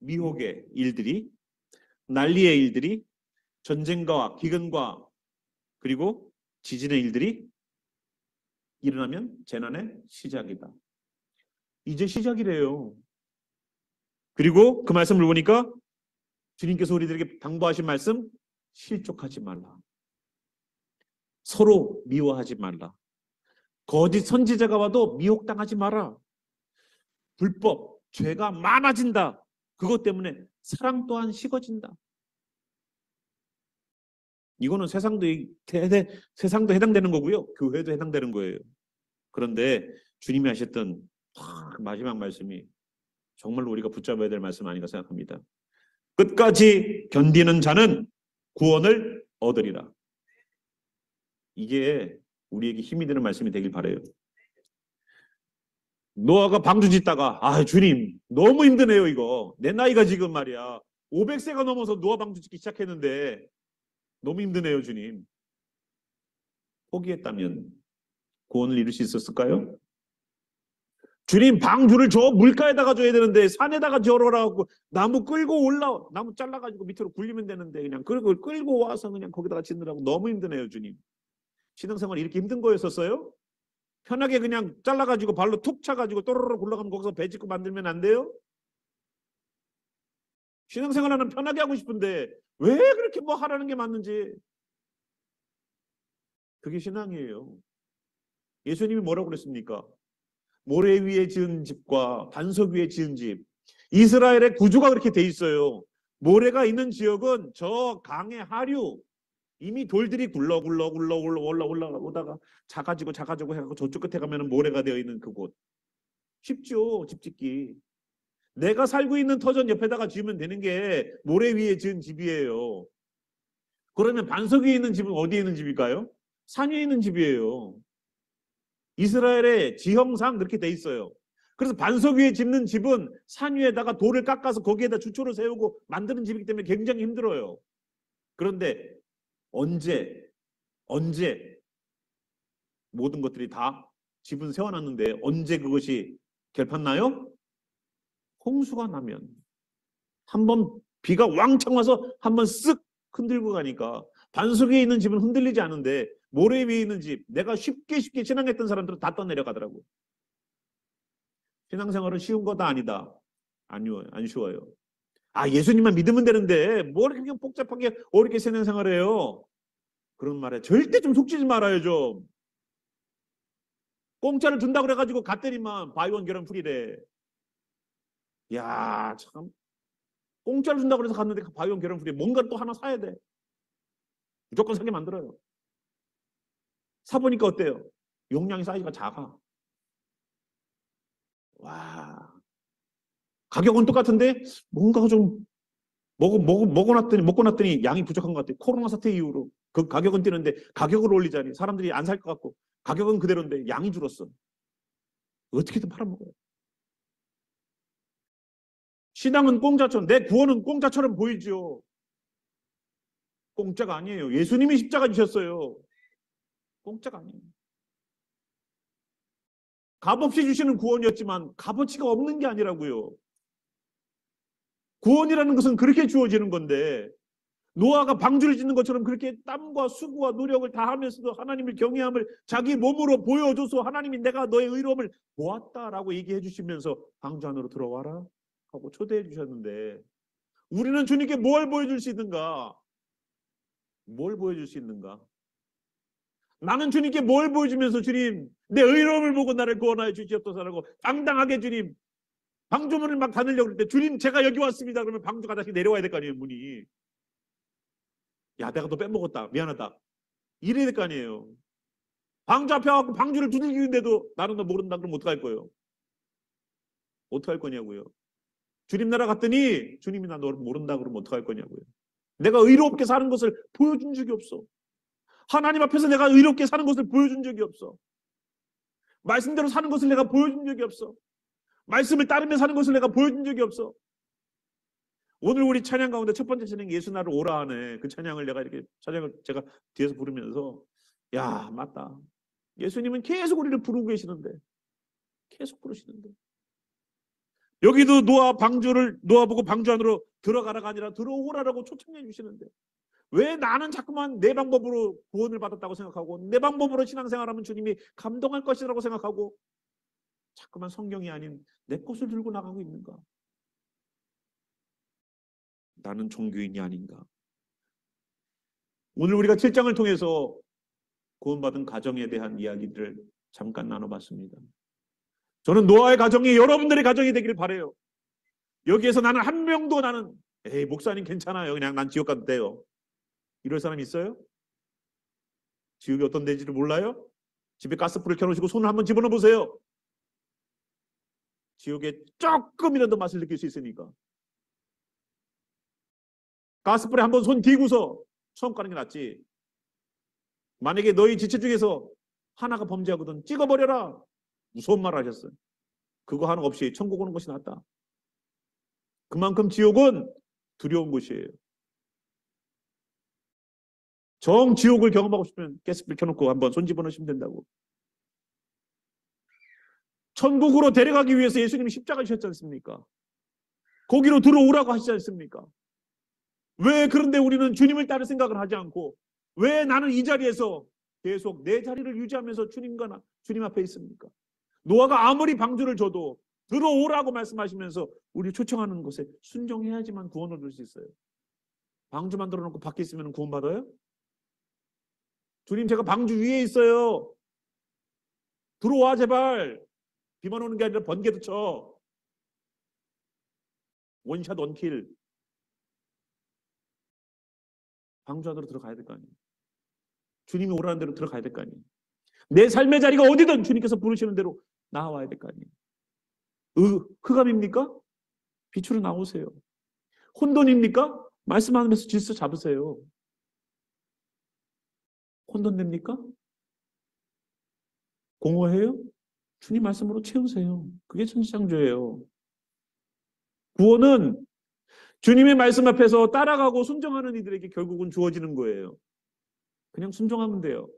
미혹의 일들이, 난리의 일들이, 전쟁과 기근과 그리고 지진의 일들이 일어나면 재난의 시작이다. 이제 시작이래요. 그리고 그 말씀을 보니까 주님께서 우리들에게 당부하신 말씀, 실족하지 말라. 서로 미워하지 말라. 거짓 선지자가 와도 미혹당하지 마라. 불법, 죄가 많아진다. 그것 때문에 사랑 또한 식어진다. 이거는 세상도 해당되는 거고요. 교회도 해당되는 거예요. 그런데 주님이 하셨던 마지막 말씀이 정말로 우리가 붙잡아야 될 말씀 아닌가 생각합니다. 끝까지 견디는 자는 구원을 얻으리라. 이게 우리에게 힘이 되는 말씀이 되길 바라요. 노아가 방주 짓다가 주님 너무 힘드네요. 이거 내 나이가 지금 말이야 500세가 넘어서 노아 방주 짓기 시작했는데 너무 힘드네요. 주님. 포기했다면 구원을 이룰 수 있었을까요? 주님 방주를 저 물가에다가 줘야 되는데 산에다가 저러라고 나무 잘라가지고 밑으로 굴리면 되는데 그냥 그걸 끌고 와서 그냥 거기다가 짓느라고 너무 힘드네요. 주님. 신앙생활 이렇게 힘든 거였었어요? 편하게 그냥 잘라가지고 발로 툭 차가지고 또르르 굴러가면 거기서 배 짓고 만들면 안 돼요? 신앙생활하는 편하게 하고 싶은데 왜 그렇게 뭐 하라는 게 맞는지. 그게 신앙이에요. 예수님이 뭐라고 그랬습니까? 모래 위에 지은 집과 반석 위에 지은 집. 이스라엘의 구조가 그렇게 돼 있어요. 모래가 있는 지역은 저 강의 하류, 이미 돌들이 굴러 올라오다가 작아지고 해갖고 저쪽 끝에 가면 모래가 되어 있는 그곳. 쉽죠, 집 짓기. 내가 살고 있는 터전 옆에다가 지으면 되는 게 모래 위에 지은 집이에요. 그러면 반석 위에 있는 집은 어디에 있는 집일까요? 산 위에 있는 집이에요. 이스라엘의 지형상 그렇게 돼 있어요. 그래서 반석 위에 짓는 집은 산 위에다가 돌을 깎아서 거기에다 주초를 세우고 만드는 집이기 때문에 굉장히 힘들어요. 그런데 언제 모든 것들이 다 집은 세워놨는데 언제 그것이 결판나요? 홍수가 나면. 한번 비가 왕창 와서 한번 쓱 흔들고 가니까 반석 위에 있는 집은 흔들리지 않은데 모래 위에 있는 집, 내가 쉽게 신앙했던 사람들은 다 떠내려가더라고. 신앙생활은 쉬운 거다 아니다. 아니요, 안 쉬워요. 아, 예수님만 믿으면 되는데 뭘 그냥 복잡하게 어렵게 신앙생활해요? 그런 말에 절대 좀 속지지 말아요. 좀 공짜를 준다고 그래가지고 갔더니만 바이원 결혼 풀이래. 야, 참 공짜를 준다고 그래서 갔는데 바이원 결혼 풀이 뭔가 또 하나 사야 돼. 무조건 사게 만들어요. 사보니까 어때요? 용량이 사이즈가 작아. 와, 가격은 똑같은데 뭔가 좀 먹고 났더니 양이 부족한 것 같아요. 코로나 사태 이후로 그 가격은 뛰는데 가격을 올리자니 사람들이 안 살 것 같고 가격은 그대로인데 양이 줄었어. 어떻게든 팔아먹어요. 신앙은 공짜처럼, 내 구원은 공짜처럼 보이죠. 공짜가 아니에요. 예수님이 십자가 주셨어요. 공짜가 아니에요. 값없이 주시는 구원이었지만 값어치가 없는 게 아니라고요. 구원이라는 것은 그렇게 주어지는 건데 노아가 방주를 짓는 것처럼 그렇게 땀과 수고와 노력을 다하면서도 하나님을 경외함을 자기 몸으로 보여줘서 하나님이 내가 너의 의로움을 보았다라고 얘기해 주시면서 방주 안으로 들어와라 하고 초대해 주셨는데 우리는 주님께 뭘 보여줄 수 있는가? 뭘 보여줄 수 있는가? 나는 주님께 뭘 보여주면서 주님 내 의로움을 보고 나를 구원하여 주시옵소서라고 당당하게 주님 방주문을 막 닫으려고 그럴 때 주님 제가 여기 왔습니다. 그러면 방주가 다시 내려와야 될 거 아니에요. 문이. 야, 내가 너 빼먹었다. 미안하다. 이래야 될 거 아니에요. 방주 앞에 와서 방주를 두들기는데도 나는 너 모른다. 그럼 어떡할 거예요? 어떡할 거냐고요. 주님 나라 갔더니 주님이 나 너 모른다. 그러면 어떡할 거냐고요. 내가 의롭게 사는 것을 보여준 적이 없어. 하나님 앞에서 내가 의롭게 사는 것을 보여준 적이 없어. 말씀대로 사는 것을 내가 보여준 적이 없어. 말씀을 따르며 사는 것을 내가 보여준 적이 없어. 오늘 우리 찬양 가운데 첫 번째 찬양 예수 나를 오라 하네. 그 찬양을 내가 이렇게 찬양을 제가 뒤에서 부르면서 야, 맞다. 예수님은 계속 우리를 부르고 계시는데 계속 부르시는데 여기도 노아 보고 방주 안으로 들어가라가 아니라 들어오라라고 초청해 주시는데 왜 나는 자꾸만 내 방법으로 구원을 받았다고 생각하고 내 방법으로 신앙생활하면 주님이 감동할 것이라고 생각하고 자꾸만 성경이 아닌 내 것을 들고 나가고 있는가? 나는 종교인이 아닌가? 오늘 우리가 7장을 통해서 구원받은 가정에 대한 이야기들을 잠깐 나눠봤습니다. 저는 노아의 가정이 여러분들의 가정이 되기를 바라요. 여기에서 나는 한 명도 나는 에이 목사님 괜찮아요. 그냥 난 지옥 가도 돼요. 이럴 사람 있어요? 지옥이 어떤 데인지를 몰라요? 집에 가스불을 켜놓으시고 손을 한번 집어넣어 보세요. 지옥에 조금이라도 맛을 느낄 수 있으니까. 가스불에 한번 손 뒤고서 처음 가는 게 낫지. 만약에 너희 지체 중에서 하나가 범죄하거든 찍어버려라. 무서운 말 하셨어요. 그거 하나 없이 천국 오는 것이 낫다. 그만큼 지옥은 두려운 곳이에요. 정 지옥을 경험하고 싶으면 가스불 켜놓고 한번 손 집어넣으시면 된다고. 천국으로 데려가기 위해서 예수님이 십자가 지셨지 않습니까? 거기로 들어오라고 하시지 않습니까? 왜 그런데 우리는 주님을 따를 생각을 하지 않고 왜 나는 이 자리에서 계속 내 자리를 유지하면서 주님 앞에 있습니까? 노아가 아무리 방주를 줘도 들어오라고 말씀하시면서 우리 초청하는 것에 순종해야지만 구원을 얻을 수 있어요. 방주 만들어 놓고 밖에 있으면 구원 받아요? 주님, 제가 방주 위에 있어요. 들어와 제발. 비만 오는 게 아니라 번개도 쳐. 원샷 원킬. 방주 안으로 들어가야 될 거 아니에요. 주님이 오라는 대로 들어가야 될 거 아니에요. 내 삶의 자리가 어디든 주님께서 부르시는 대로 나와야 될 거 아니에요. 흑암입니까? 빛으로 나오세요. 혼돈입니까? 말씀하면서 질서 잡으세요. 혼돈됩니까? 공허해요? 주님 말씀으로 채우세요. 그게 천지창조예요. 구원은 주님의 말씀 앞에서 따라가고 순종하는 이들에게 결국은 주어지는 거예요. 그냥 순종하면 돼요.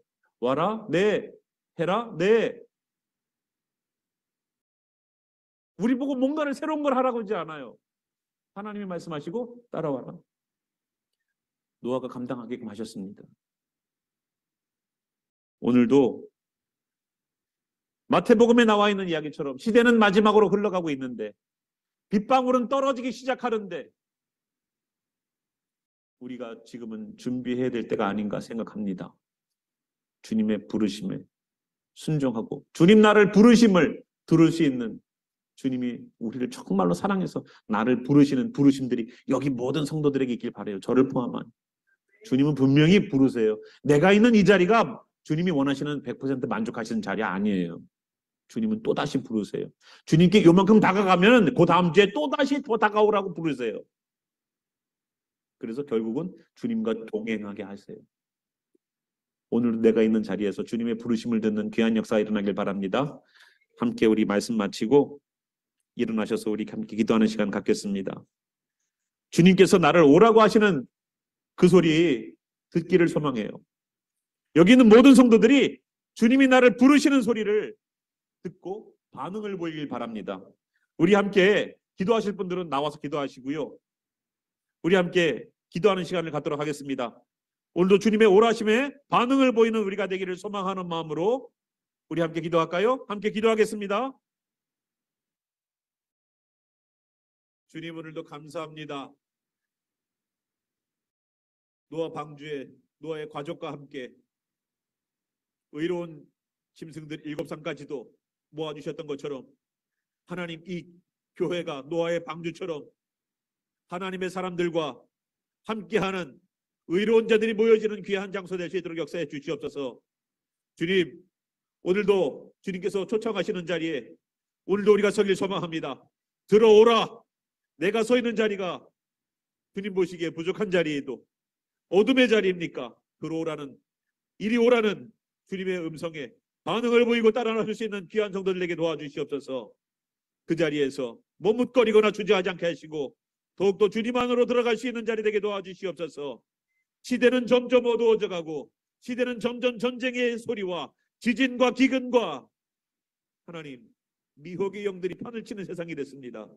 와라, 네. 해라, 네. 우리 보고 뭔가를 새로운 걸 하라고 하지 않아요. 하나님이 말씀하시고 따라와라. 노아가 감당하게끔 하셨습니다. 오늘도 마태복음에 나와 있는 이야기처럼 시대는 마지막으로 흘러가고 있는데 빗방울은 떨어지기 시작하는데 우리가 지금은 준비해야 될 때가 아닌가 생각합니다. 주님의 부르심에 순종하고 주님 나를 부르심을 들을 수 있는, 주님이 우리를 정말로 사랑해서 나를 부르시는 부르심들이 여기 모든 성도들에게 있길 바라요. 저를 포함한. 주님은 분명히 부르세요. 내가 있는 이 자리가 주님이 원하시는 100% 만족하시는 자리 아니에요. 주님은 또다시 부르세요. 주님께 요만큼 다가가면 그 다음 주에 또다시 더 다가오라고 부르세요. 그래서 결국은 주님과 동행하게 하세요. 오늘 내가 있는 자리에서 주님의 부르심을 듣는 귀한 역사가 일어나길 바랍니다. 함께 우리 말씀 마치고 일어나셔서 우리 함께 기도하는 시간 갖겠습니다. 주님께서 나를 오라고 하시는 그 소리 듣기를 소망해요. 여기 있는 모든 성도들이 주님이 나를 부르시는 소리를 듣고 반응을 보이길 바랍니다. 우리 함께 기도하실 분들은 나와서 기도하시고요. 우리 함께 기도하는 시간을 갖도록 하겠습니다. 오늘도 주님의 오라심에 반응을 보이는 우리가 되기를 소망하는 마음으로 우리 함께 기도할까요? 함께 기도하겠습니다. 주님, 오늘도 감사합니다. 노아 방주에 노아의 가족과 함께 의로운 짐승들 7상까지도 모아주셨던 것처럼 하나님, 이 교회가 노아의 방주처럼 하나님의 사람들과 함께하는 의로운 자들이 모여지는 귀한 장소 될 수 있도록 역사해 주시옵소서. 주님, 오늘도 주님께서 초청하시는 자리에 오늘도 우리가 서길 소망합니다. 들어오라. 내가 서 있는 자리가 주님 보시기에 부족한 자리에도 어둠의 자리입니까? 들어오라는, 이리 오라는 주님의 음성에 반응을 보이고 따라나설 수 있는 귀한 성도들에게 도와주시옵소서. 그 자리에서 머뭇거리거나 주저하지 않게 하시고 더욱더 주님 안으로 들어갈 수 있는 자리 되게 도와주시옵소서. 시대는 점점 어두워져 가고 시대는 점점 전쟁의 소리와 지진과 기근과 하나님 미혹의 영들이 판을 치는 세상이 됐습니다.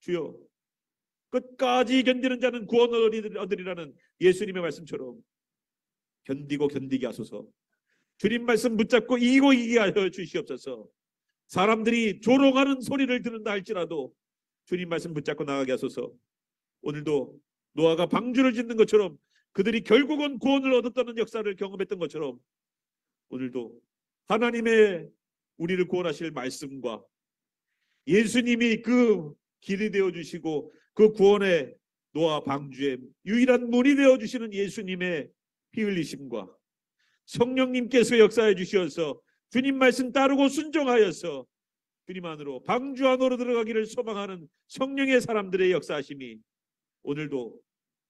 주여, 끝까지 견디는 자는 구원을 얻으리라는 예수님의 말씀처럼 견디고 견디게 하소서. 주님 말씀 붙잡고 이기고 이기게 하여 주시옵소서. 사람들이 조롱하는 소리를 듣는다 할지라도 주님 말씀 붙잡고 나가게 하소서. 오늘도 노아가 방주를 짓는 것처럼 그들이 결국은 구원을 얻었다는 역사를 경험했던 것처럼 오늘도 하나님의 우리를 구원하실 말씀과 예수님이 그 길이 되어주시고 그 구원의 노아 방주의 유일한 문이 되어주시는 예수님의 피 흘리심과 성령님께서 역사해 주셔서 주님 말씀 따르고 순종하여서 주님 안으로 방주 안으로 들어가기를 소망하는 성령의 사람들의 역사하심이 오늘도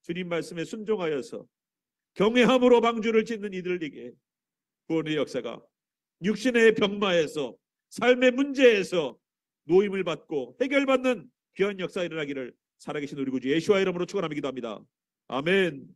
주님 말씀에 순종하여서 경외함으로 방주를 짓는 이들에게 구원의 역사가 육신의 병마에서 삶의 문제에서 노임을 받고 해결받는 귀한 역사 일어나기를 살아계신 우리 구주 예수와 이름으로 축원하며 기도합니다. 아멘.